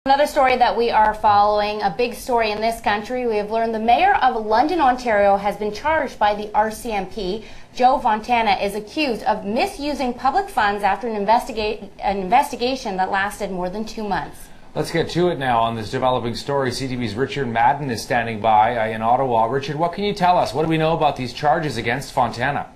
Another story that we are following, a big story in this country. We have learned the mayor of London, Ontario has been charged by the RCMP. Joe Fontana is accused of misusing public funds after an investigation that lasted more than 2 months. Let's get to it now on this developing story. CTV's Richard Madden is standing by in Ottawa. Richard, what can you tell us? What do we know about these charges against Fontana?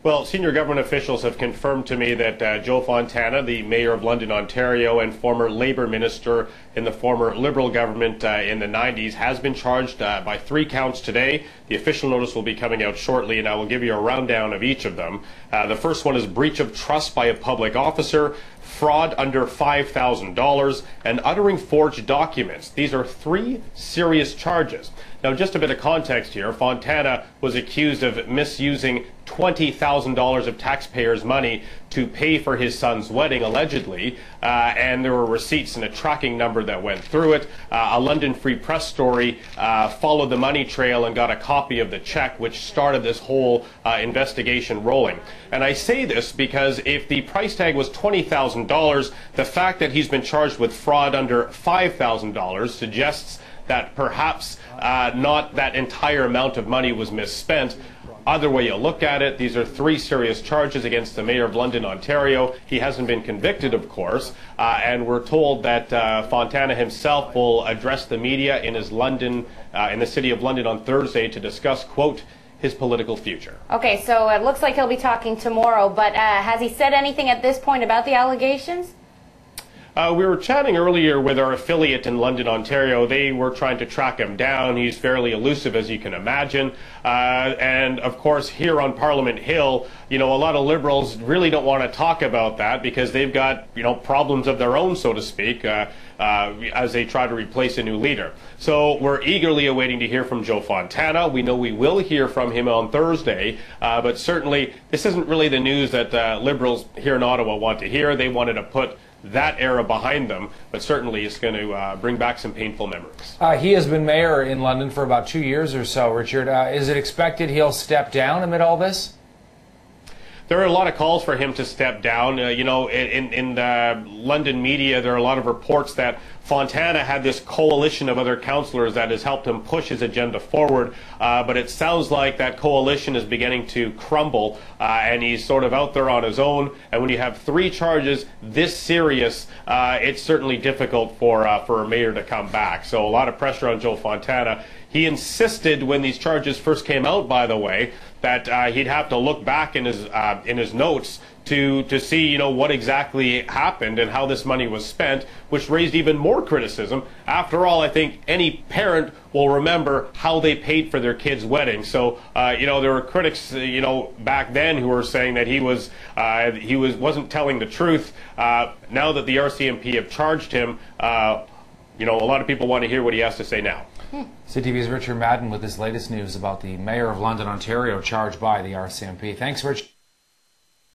Well, senior government officials have confirmed to me that Joe Fontana, the mayor of London, Ontario, and former Labour minister in the former Liberal government in the 90s, has been charged by 3 counts today. The official notice will be coming out shortly, and I will give you a rundown of each of them. The first one is breach of trust by a public officer, fraud under $5,000, and uttering forged documents. These are 3 serious charges. Now, just a bit of context here. Fontana was accused of misusing $20,000 of taxpayers' money to pay for his son's wedding, allegedly, and there were receipts and a tracking number that went through it. A London Free Press story followed the money trail and got a copy of the check, which started this whole investigation rolling. And I say this because if the price tag was $20,000, the fact that he's been charged with fraud under $5,000 suggests that perhaps not that entire amount of money was misspent. Either way you look at it, these are 3 serious charges against the mayor of London, Ontario. He hasn't been convicted, of course, and we're told that Fontana himself will address the media in his London, in the city of London on Thursday to discuss, quote, his political future. Okay, so it looks like he'll be talking tomorrow, but has he said anything at this point about the allegations? We were chatting earlier with our affiliate in London, Ontario. They were trying to track him down. He's fairly elusive, as you can imagine. And, of course, here on Parliament Hill, a lot of Liberals really don't want to talk about that because they've got, problems of their own, so to speak, as they try to replace a new leader. So we're eagerly awaiting to hear from Joe Fontana. We know we will hear from him on Thursday, but certainly this isn't really the news that Liberals here in Ottawa want to hear. They wanted to put that era behind them, but certainly it's going to bring back some painful memories. He has been mayor in London for about 2 years or so, Richard. Is it expected he'll step down amid all this? There are a lot of calls for him to step down. In the London media, there are a lot of reports that Fontana had this coalition of other councillors that has helped him push his agenda forward, but it sounds like that coalition is beginning to crumble, and he's sort of out there on his own. And when you have 3 charges this serious, it's certainly difficult for a mayor to come back. So a lot of pressure on Joe Fontana. He insisted when these charges first came out, by the way, that he'd have to look back in his notes to see, what exactly happened and how this money was spent, which raised even more criticism. After all, I think any parent will remember how they paid for their kid's wedding. So, there were critics, back then who were saying that he wasn't telling the truth. Now that the RCMP have charged him, a lot of people want to hear what he has to say now. CTV's Richard Madden with this latest news about the mayor of London, Ontario, charged by the RCMP. Thanks, Rich.